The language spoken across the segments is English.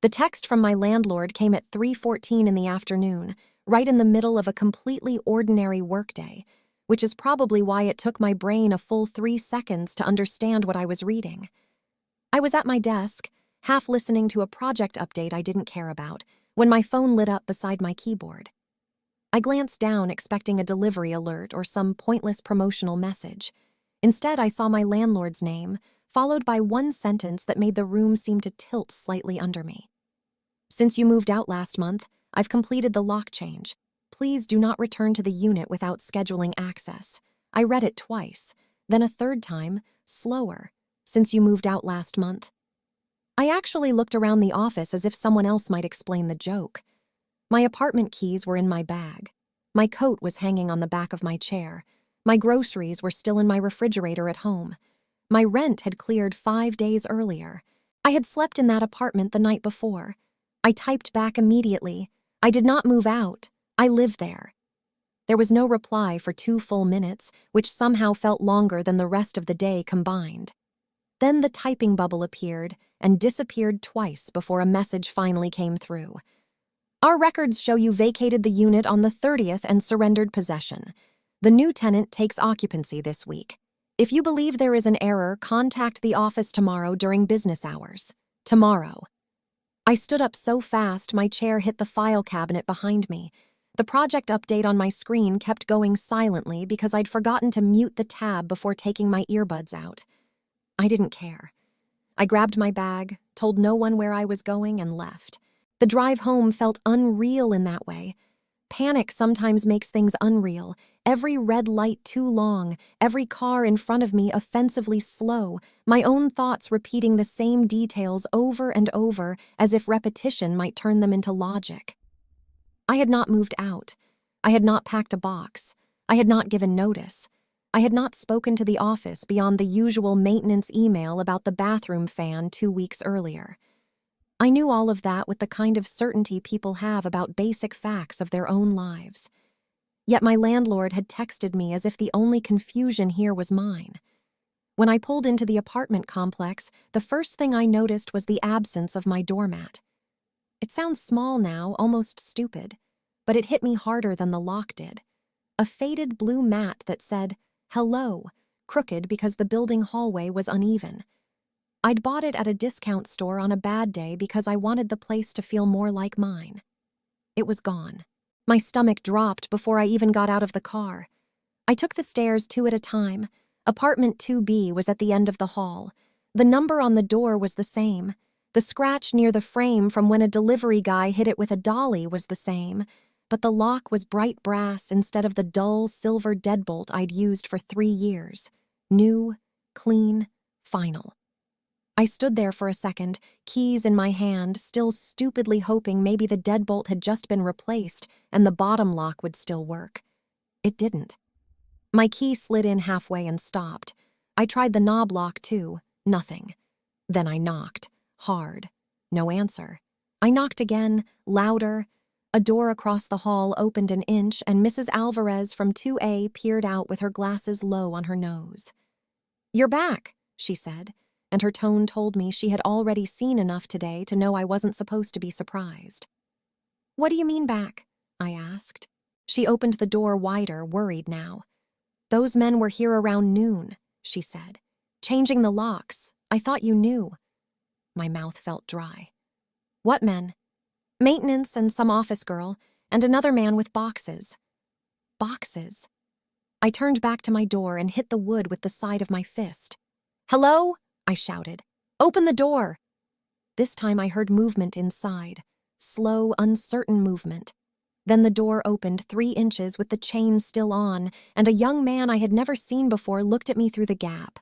The text from my landlord came at 3:14 in the afternoon, right in the middle of a completely ordinary workday, which is probably why it took my brain a full 3 seconds to understand what I was reading. I was at my desk, half listening to a project update I didn't care about, when my phone lit up beside my keyboard. I glanced down expecting a delivery alert or some pointless promotional message. Instead, I saw my landlord's name, followed by one sentence that made the room seem to tilt slightly under me. "Since you moved out last month, I've completed the lock change. Please do not return to the unit without scheduling access." I read it twice, then a third time, slower. "Since you moved out last month." I actually looked around the office as if someone else might explain the joke. My apartment keys were in my bag. My coat was hanging on the back of my chair. My groceries were still in my refrigerator at home. My rent had cleared 5 days earlier. I had slept in that apartment the night before. I typed back immediately. "I did not move out. I live there." There was no reply for 2 full minutes, which somehow felt longer than the rest of the day combined. Then the typing bubble appeared and disappeared twice before a message finally came through. "Our records show you vacated the unit on the 30th and surrendered possession. The new tenant takes occupancy this week. If you believe there is an error, contact the office tomorrow during business hours. Tomorrow." I stood up so fast my chair hit the file cabinet behind me. The project update on my screen kept going silently because I'd forgotten to mute the tab before taking my earbuds out. I didn't care. I grabbed my bag, told no one where I was going, and left. The drive home felt unreal in that way. Panic sometimes makes things unreal. Every red light too long, every car in front of me offensively slow, my own thoughts repeating the same details over and over as if repetition might turn them into logic. I had not moved out. I had not packed a box. I had not given notice. I had not spoken to the office beyond the usual maintenance email about the bathroom fan 2 weeks earlier. I knew all of that with the kind of certainty people have about basic facts of their own lives. Yet my landlord had texted me as if the only confusion here was mine. When I pulled into the apartment complex, the first thing I noticed was the absence of my doormat. It sounds small now, almost stupid, but it hit me harder than the lock did. A faded blue mat that said, "Hello," crooked because the building hallway was uneven. I'd bought it at a discount store on a bad day because I wanted the place to feel more like mine. It was gone. My stomach dropped before I even got out of the car. I took the stairs 2 at a time. Apartment 2B was at the end of the hall. The number on the door was the same. The scratch near the frame from when a delivery guy hit it with a dolly was the same, but the lock was bright brass instead of the dull silver deadbolt I'd used for 3 years. New, clean, final. I stood there for a second, keys in my hand, still stupidly hoping maybe the deadbolt had just been replaced and the bottom lock would still work. It didn't. My key slid in halfway and stopped. I tried the knob lock too. Nothing. Then I knocked. Hard. No answer. I knocked again, louder. A door across the hall opened an inch and Mrs. Alvarez from 2A peered out with her glasses low on her nose. "You're back," she said, and her tone told me she had already seen enough today to know I wasn't supposed to be surprised. "What do you mean back?" I asked. She opened the door wider, worried now. "Those men were here around noon," she said. "Changing the locks. I thought you knew." My mouth felt dry. "What men?" "Maintenance and some office girl, and another man with boxes." Boxes. I turned back to my door and hit the wood with the side of my fist. "Hello?" I shouted. "Open the door!" This time I heard movement inside. Slow, uncertain movement. Then the door opened 3 inches with the chain still on, and a young man I had never seen before looked at me through the gap.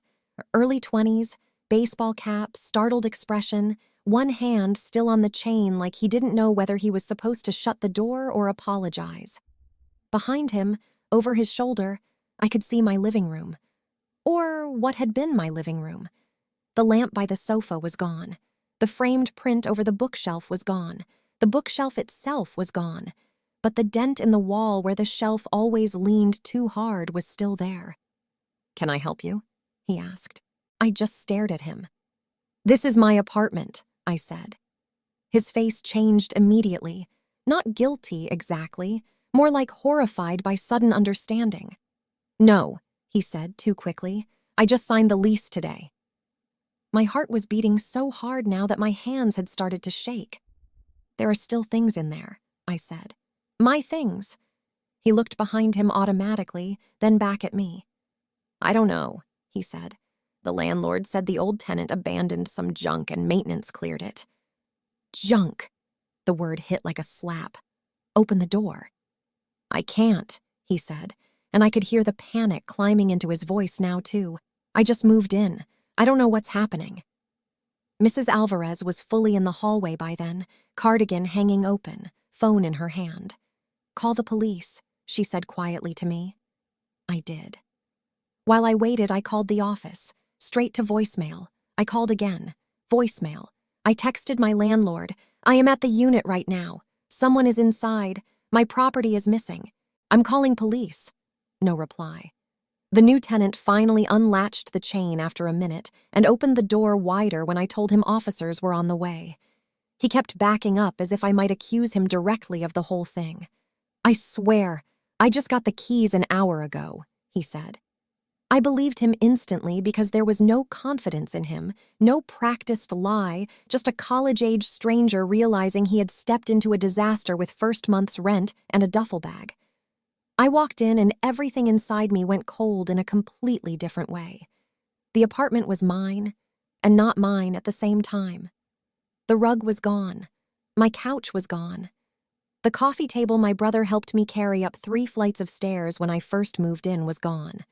Early 20s, baseball cap, startled expression, one hand still on the chain like he didn't know whether he was supposed to shut the door or apologize. Behind him, over his shoulder, I could see my living room. Or what had been my living room. The lamp by the sofa was gone. The framed print over the bookshelf was gone. The bookshelf itself was gone. But the dent in the wall where the shelf always leaned too hard was still there. "Can I help you?" he asked. I just stared at him. "This is my apartment," I said. His face changed immediately. Not guilty, exactly, more like horrified by sudden understanding. "No," he said too quickly. "I just signed the lease today." My heart was beating so hard now that my hands had started to shake. "There are still things in there," I said. "My things." He looked behind him automatically, then back at me. "I don't know," he said. "The landlord said the old tenant abandoned some junk and maintenance cleared it." Junk. The word hit like a slap. "Open the door." "I can't," he said, and I could hear the panic climbing into his voice now too. "I just moved in. I don't know what's happening." Mrs. Alvarez was fully in the hallway by then, cardigan hanging open, phone in her hand. "Call the police," she said quietly to me. I did. While I waited, I called the office, straight to voicemail. I called again. Voicemail. I texted my landlord. "I am at the unit right now. Someone is inside. My property is missing. I'm calling police." No reply. The new tenant finally unlatched the chain after a minute and opened the door wider when I told him officers were on the way. He kept backing up as if I might accuse him directly of the whole thing. "I swear, I just got the keys an hour ago," he said. I believed him instantly because there was no confidence in him, no practiced lie, just a college-age stranger realizing he had stepped into a disaster with first month's rent and a duffel bag. I walked in and everything inside me went cold in a completely different way. The apartment was mine, and not mine at the same time. The rug was gone. My couch was gone. The coffee table my brother helped me carry up 3 flights of stairs when I first moved in was gone.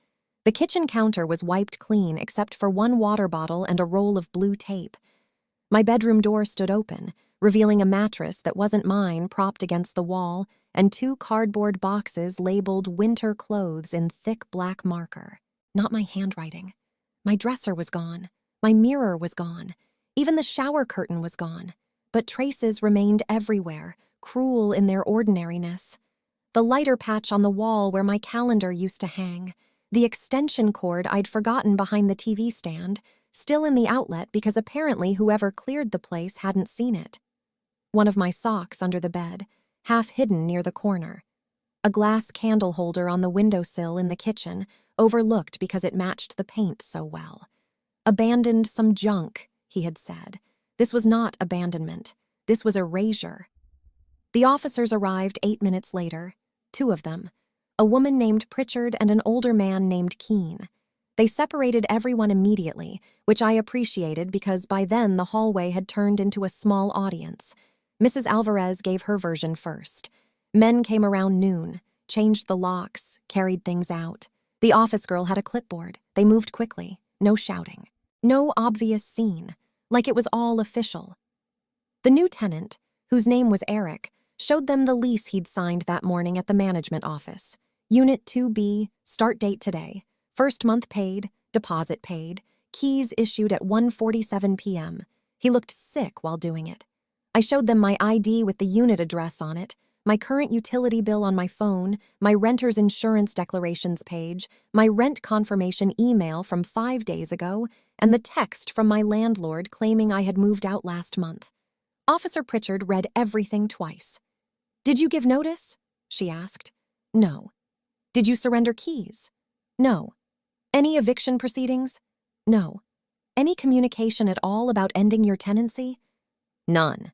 The kitchen counter was wiped clean except for 1 water bottle and a roll of blue tape. My bedroom door stood open, revealing a mattress that wasn't mine propped against the wall and 2 cardboard boxes labeled winter clothes in thick black marker. Not my handwriting. My dresser was gone. My mirror was gone. Even the shower curtain was gone. But traces remained everywhere, cruel in their ordinariness. The lighter patch on the wall where my calendar used to hang. The extension cord I'd forgotten behind the TV stand, still in the outlet because apparently whoever cleared the place hadn't seen it. One of my socks under the bed, half hidden near the corner. A glass candle holder on the windowsill in the kitchen, overlooked because it matched the paint so well. Abandoned some junk, he had said. This was not abandonment. This was erasure. The officers arrived 8 minutes later, 2 of them. A woman named Pritchard and an older man named Keene. They separated everyone immediately, which I appreciated because by then the hallway had turned into a small audience. Mrs. Alvarez gave her version first. Men came around noon, changed the locks, carried things out. The office girl had a clipboard. They moved quickly. No shouting. No obvious scene. Like it was all official. The new tenant, whose name was Eric, showed them the lease he'd signed that morning at the management office. Unit 2B, start date today. First month paid, deposit paid, keys issued at 1:47 p.m. He looked sick while doing it. I showed them my ID with the unit address on it, my current utility bill on my phone, my renter's insurance declarations page, my rent confirmation email from 5 days ago, and the text from my landlord claiming I had moved out last month. Officer Pritchard read everything twice. "Did you give notice?" she asked. "No." "Did you surrender keys?" "No." "Any eviction proceedings?" "No." "Any communication at all about ending your tenancy?" "None."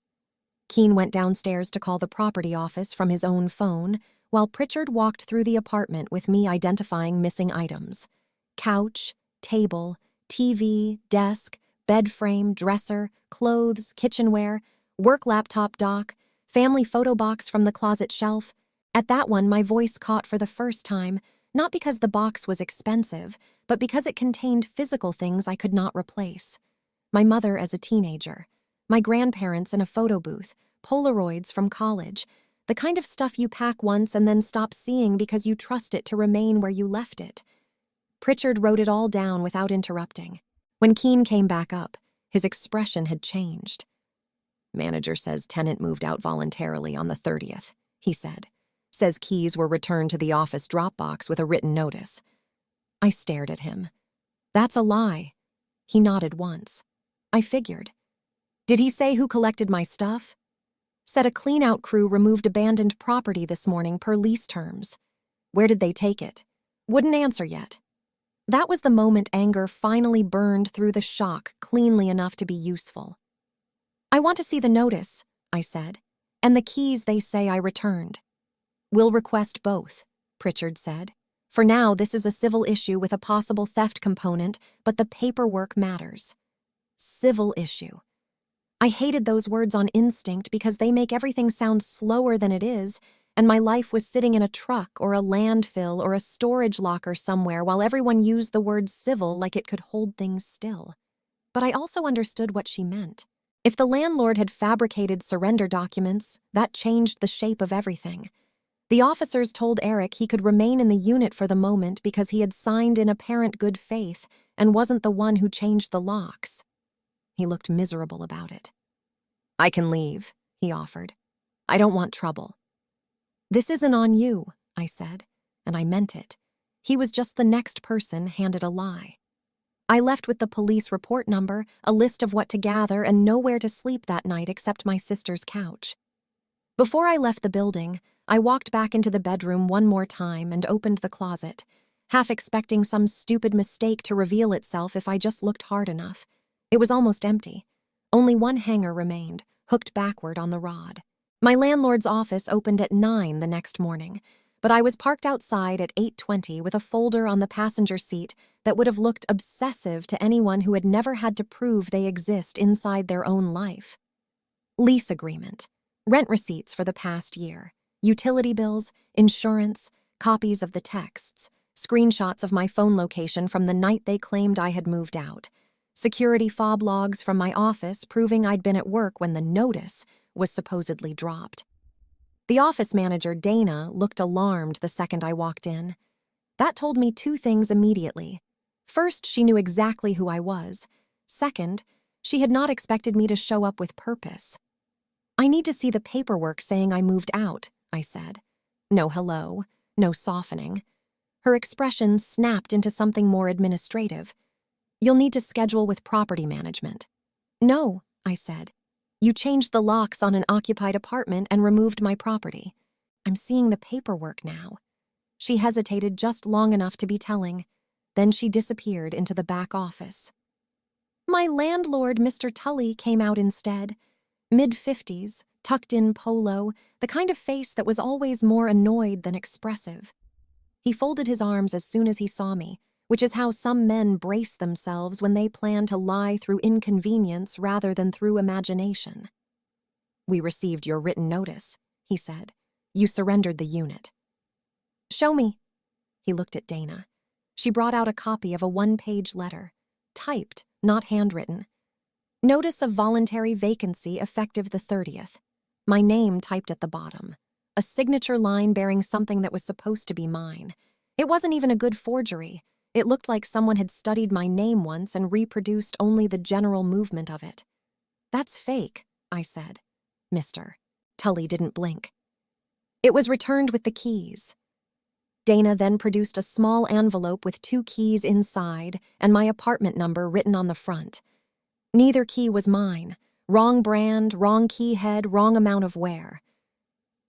Keene went downstairs to call the property office from his own phone, while Pritchard walked through the apartment with me identifying missing items. Couch, table, TV, desk, bed frame, dresser, clothes, kitchenware, work laptop dock, family photo box from the closet shelf. At that one, my voice caught for the first time, not because the box was expensive, but because it contained physical things I could not replace. My mother as a teenager, my grandparents in a photo booth, Polaroids from college, the kind of stuff you pack once and then stop seeing because you trust it to remain where you left it. Pritchard wrote it all down without interrupting. When Keene came back up, his expression had changed. "Manager says tenant moved out voluntarily on the 30th, he said. Says keys were returned to the office drop box with a written notice." I stared at him. "That's a lie." He nodded once. I figured. "Did he say who collected my stuff?" Said a clean-out crew removed abandoned property this morning per lease terms. Where did they take it? Wouldn't answer yet. That was the moment anger finally burned through the shock cleanly enough to be useful. I want to see the notice, I said, and the keys they say I returned. We'll request both, Pritchard said. For now, this is a civil issue with a possible theft component, but the paperwork matters. Civil issue. I hated those words on instinct because they make everything sound slower than it is, and my life was sitting in a truck or a landfill or a storage locker somewhere while everyone used the word civil like it could hold things still. But I also understood what she meant. If the landlord had fabricated surrender documents, that changed the shape of everything. The officers told Eric he could remain in the unit for the moment because he had signed in apparent good faith and wasn't the one who changed the locks. He looked miserable about it. I can leave, he offered. I don't want trouble. This isn't on you, I said, and I meant it. He was just the next person handed a lie. I left with the police report number, a list of what to gather, and nowhere to sleep that night except my sister's couch. Before I left the building, I walked back into the bedroom one more time and opened the closet, half expecting some stupid mistake to reveal itself if I just looked hard enough. It was almost empty. Only one hanger remained, hooked backward on the rod. My landlord's office opened at 9 the next morning, but I was parked outside at 8:20 with a folder on the passenger seat that would have looked obsessive to anyone who had never had to prove they exist inside their own life. Lease agreement, rent receipts for the past year, utility bills, insurance, copies of the texts, screenshots of my phone location from the night they claimed I had moved out, security fob logs from my office proving I'd been at work when the notice was supposedly dropped. The office manager, Dana, looked alarmed the second I walked in. That told me two things immediately. First, she knew exactly who I was. Second, she had not expected me to show up with purpose. I need to see the paperwork saying I moved out, I said. No hello, no softening. Her expression snapped into something more administrative. You'll need to schedule with property management. No, I said. You changed the locks on an occupied apartment and removed my property. I'm seeing the paperwork now. She hesitated just long enough to be telling. Then she disappeared into the back office. My landlord, Mr. Tully, came out instead. Mid-50s, tucked-in polo, the kind of face that was always more annoyed than expressive. He folded his arms as soon as he saw me, which is how some men brace themselves when they plan to lie through inconvenience rather than through imagination. We received your written notice, he said. You surrendered the unit. Show me. He looked at Dana. She brought out a copy of a one-page letter, typed, not handwritten. Notice of voluntary vacancy effective the 30th. My name typed at the bottom. A signature line bearing something that was supposed to be mine. It wasn't even a good forgery. It looked like someone had studied my name once and reproduced only the general movement of it. That's fake, I said. Mister. Tully didn't blink. It was returned with the keys. Dana then produced a small envelope with 2 keys inside and my apartment number written on the front. Neither key was mine. Wrong brand, wrong key head, wrong amount of wear.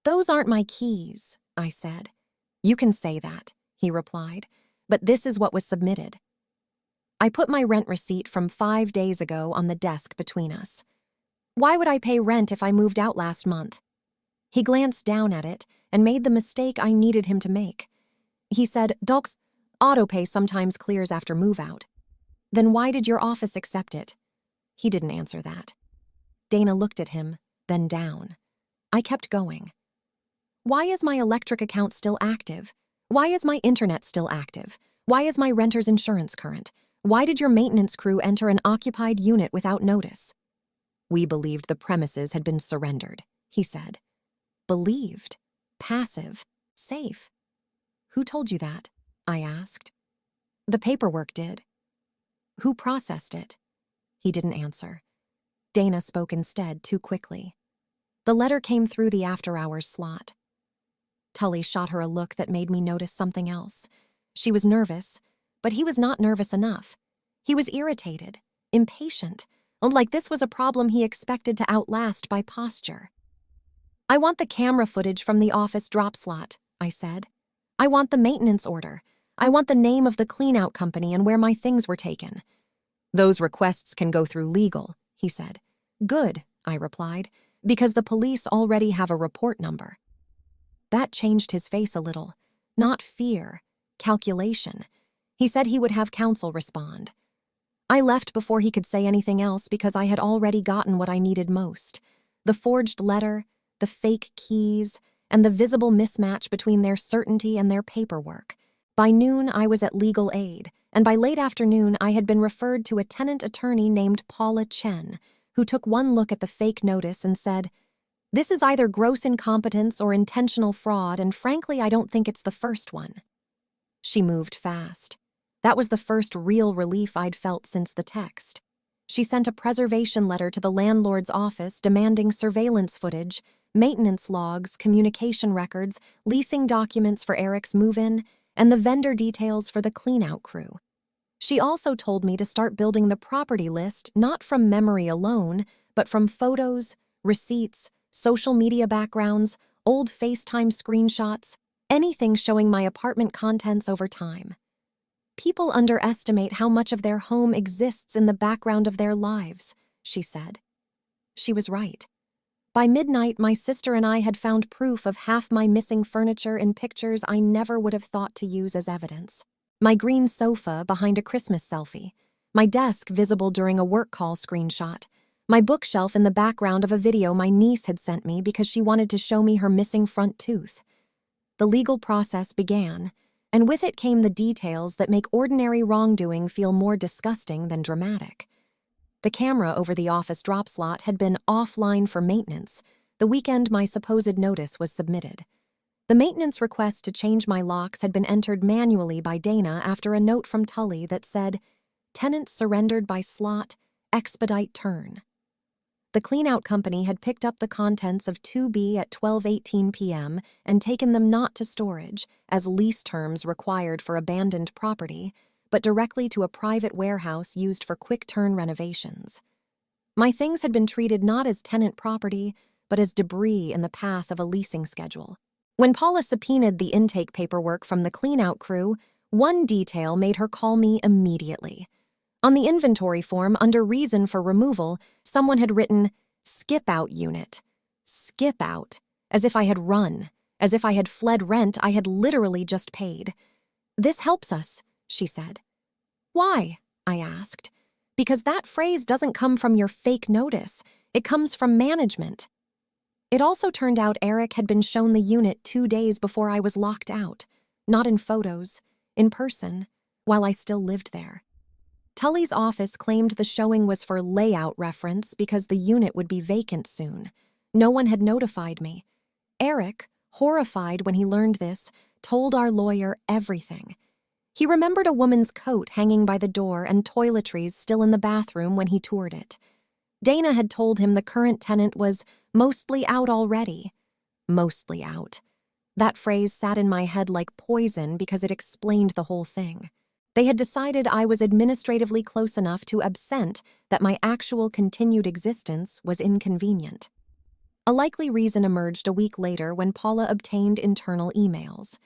Those aren't my keys, I said. You can say that, he replied. But this is what was submitted. I put my rent receipt from 5 days ago on the desk between us. Why would I pay rent if I moved out last month? He glanced down at it and made the mistake I needed him to make. He said, Docs, autopay sometimes clears after move-out. Then why did your office accept it? He didn't answer that. Dana looked at him, then down. I kept going. Why is my electric account still active? Why is my internet still active? Why is my renter's insurance current? Why did your maintenance crew enter an occupied unit without notice? We believed the premises had been surrendered, he said. Believed? Passive? Safe? Who told you that? I asked. The paperwork did. Who processed it? He didn't answer. Dana spoke instead too quickly. The letter came through the after-hours slot. Tully shot her a look that made me notice something else. She was nervous, but he was not nervous enough. He was irritated, impatient, like this was a problem he expected to outlast by posture. "I want the camera footage from the office drop slot," I said. "I want the maintenance order. I want the name of the clean-out company and where my things were taken." "Those requests can go through legal," he said. "Good," I replied, "because the police already have a report number." That changed his face a little. Not fear, calculation. He said he would have counsel respond. I left before he could say anything else because I had already gotten what I needed most: the forged letter, the fake keys, and the visible mismatch between their certainty and their paperwork. By noon, I was at legal aid, and by late afternoon, I had been referred to a tenant attorney named Paula Chen, who took one look at the fake notice and said, "This is either gross incompetence or intentional fraud, and frankly, I don't think it's the first one." She moved fast. That was the first real relief I'd felt since the text. She sent a preservation letter to the landlord's office demanding surveillance footage, maintenance logs, communication records, leasing documents for Eric's move-in, and the vendor details for the clean-out crew. She also told me to start building the property list not from memory alone, but from photos, receipts, social media backgrounds, old FaceTime screenshots, anything showing my apartment contents over time. "People underestimate how much of their home exists in the background of their lives," she said. She was right. By midnight, my sister and I had found proof of half my missing furniture in pictures I never would have thought to use as evidence. My green sofa behind a Christmas selfie, my desk visible during a work call screenshot, my bookshelf in the background of a video my niece had sent me because she wanted to show me her missing front tooth. The legal process began, and with it came the details that make ordinary wrongdoing feel more disgusting than dramatic. The camera over the office drop slot had been offline for maintenance the weekend my supposed notice was submitted. The maintenance request to change my locks had been entered manually by Dana after a note from Tully that said, "Tenant surrendered by slot, expedite turn." The clean-out company had picked up the contents of 2B at 12:18 p.m. and taken them not to storage, as lease terms required for abandoned property, but directly to a private warehouse used for quick-turn renovations. My things had been treated not as tenant property, but as debris in the path of a leasing schedule. When Paula subpoenaed the intake paperwork from the clean-out crew, one detail made her call me immediately. On the inventory form, under reason for removal, someone had written, "Skip out unit." Skip out. As if I had run. As if I had fled rent I had literally just paid. "This helps us," she said. "Why?" I asked. "Because that phrase doesn't come from your fake notice. It comes from management." It also turned out Eric had been shown the unit 2 days before I was locked out. Not in photos, in person, while I still lived there. Tully's office claimed the showing was for layout reference because the unit would be vacant soon. No one had notified me. Eric, horrified when he learned this, told our lawyer everything. He remembered a woman's coat hanging by the door and toiletries still in the bathroom when he toured it. Dana had told him the current tenant was mostly out already. Mostly out. That phrase sat in my head like poison because it explained the whole thing. They had decided I was administratively close enough to absent that my actual continued existence was inconvenient. A likely reason emerged a week later when Paula obtained internal emails.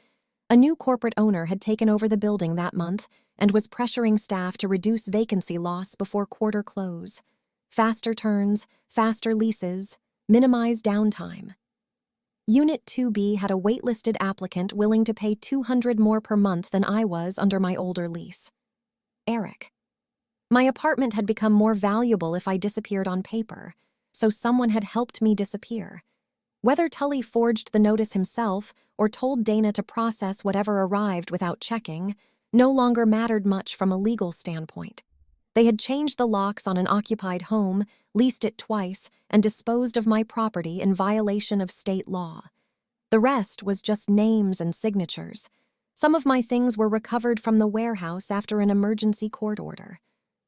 A new corporate owner had taken over the building that month and was pressuring staff to reduce vacancy loss before quarter close. Faster turns, faster leases, minimize downtime. Unit 2B had a waitlisted applicant willing to pay $200 more per month than I was under my older lease. Eric. My apartment had become more valuable if I disappeared on paper, so someone had helped me disappear. Whether Tully forged the notice himself or told Dana to process whatever arrived without checking no longer mattered much from a legal standpoint. They had changed the locks on an occupied home, leased it twice, and disposed of my property in violation of state law. The rest was just names and signatures. Some of my things were recovered from the warehouse after an emergency court order.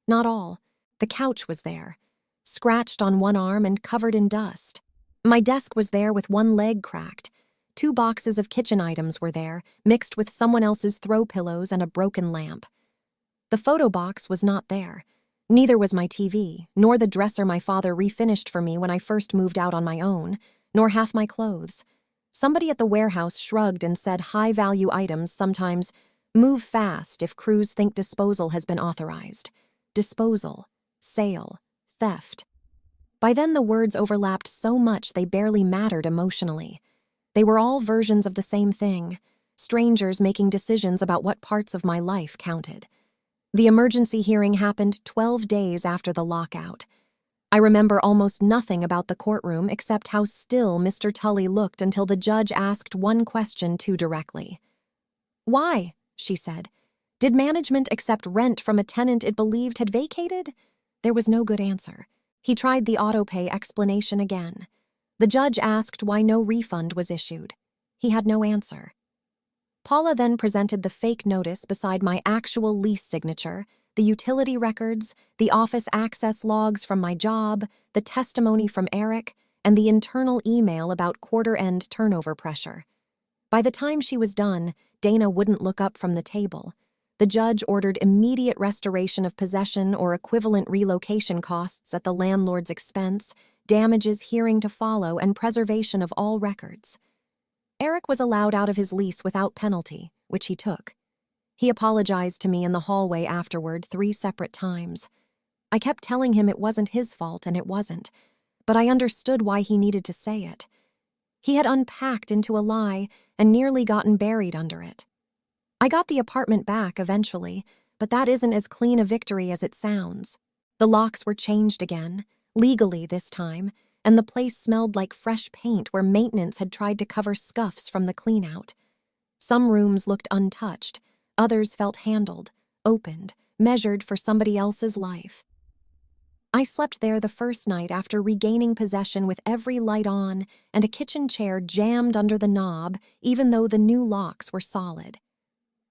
Not all. The couch was there, scratched on one arm and covered in dust. My desk was there with one leg cracked. 2 boxes of kitchen items were there, mixed with someone else's throw pillows and a broken lamp. The photo box was not there. Neither was my TV, nor the dresser my father refinished for me when I first moved out on my own, nor half my clothes. Somebody at the warehouse shrugged and said high-value items sometimes move fast if crews think disposal has been authorized. Disposal, sale, theft. By then the words overlapped so much they barely mattered emotionally. They were all versions of the same thing, strangers making decisions about what parts of my life counted. The emergency hearing happened 12 days after the lockout. I remember almost nothing about the courtroom except how still Mr. Tully looked until the judge asked one question too directly. "Why?" she said. "Did management accept rent from a tenant it believed had vacated?" There was no good answer. He tried the autopay explanation again. The judge asked why no refund was issued. He had no answer. Paula then presented the fake notice beside my actual lease signature, the utility records, the office access logs from my job, the testimony from Eric, and the internal email about quarter-end turnover pressure. By the time she was done, Dana wouldn't look up from the table. The judge ordered immediate restoration of possession or equivalent relocation costs at the landlord's expense, damages hearing to follow, and preservation of all records. Eric was allowed out of his lease without penalty, which he took. He apologized to me in the hallway afterward 3 separate times. I kept telling him it wasn't his fault, and it wasn't, but I understood why he needed to say it. He had unpacked into a lie and nearly gotten buried under it. I got the apartment back eventually, but that isn't as clean a victory as it sounds. The locks were changed again, legally this time, and the place smelled like fresh paint where maintenance had tried to cover scuffs from the clean-out. Some rooms looked untouched, others felt handled, opened, measured for somebody else's life. I slept there the first night after regaining possession with every light on and a kitchen chair jammed under the knob, even though the new locks were solid.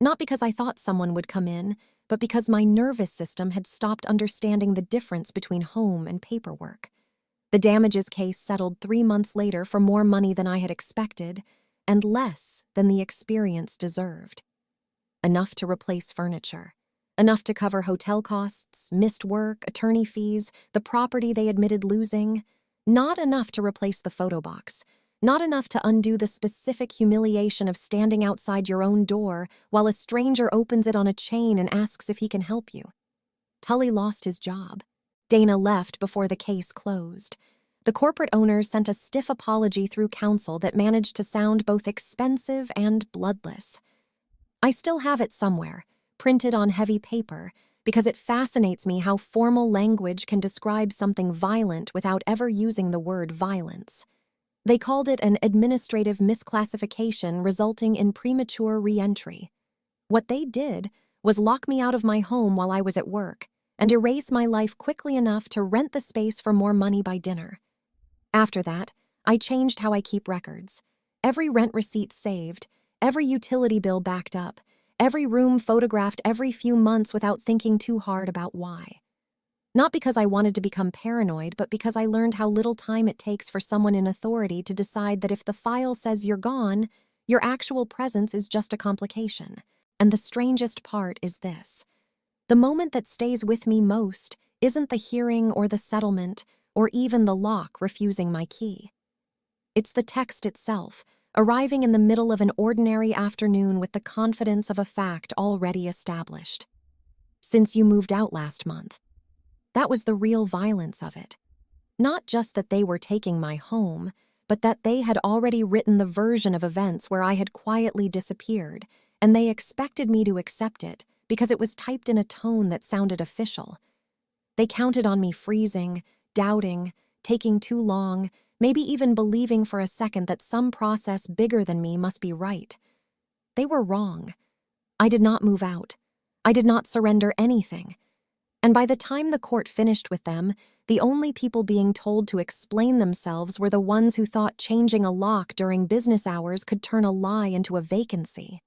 Not because I thought someone would come in, but because my nervous system had stopped understanding the difference between home and paperwork. The damages case settled 3 months later for more money than I had expected, and less than the experience deserved. Enough to replace furniture. Enough to cover hotel costs, missed work, attorney fees, the property they admitted losing. Not enough to replace the photo box. Not enough to undo the specific humiliation of standing outside your own door while a stranger opens it on a chain and asks if he can help you. Tully lost his job. Dana left before the case closed. The corporate owners sent a stiff apology through counsel that managed to sound both expensive and bloodless. I still have it somewhere, printed on heavy paper, because it fascinates me how formal language can describe something violent without ever using the word violence. They called it an administrative misclassification resulting in premature re-entry. What they did was lock me out of my home while I was at work and erase my life quickly enough to rent the space for more money by dinner. After that, I changed how I keep records. Every rent receipt saved, every utility bill backed up, every room photographed every few months without thinking too hard about why. Not because I wanted to become paranoid, but because I learned how little time it takes for someone in authority to decide that if the file says you're gone, your actual presence is just a complication. And the strangest part is this. The moment that stays with me most isn't the hearing or the settlement or even the lock refusing my key. It's the text itself, arriving in the middle of an ordinary afternoon with the confidence of a fact already established. "Since you moved out last month." That was the real violence of it. Not just that they were taking my home, but that they had already written the version of events where I had quietly disappeared, and they expected me to accept it because it was typed in a tone that sounded official. They counted on me freezing, doubting, taking too long, maybe even believing for a second that some process bigger than me must be right. They were wrong. I did not move out. I did not surrender anything. And by the time the court finished with them, the only people being told to explain themselves were the ones who thought changing a lock during business hours could turn a lie into a vacancy.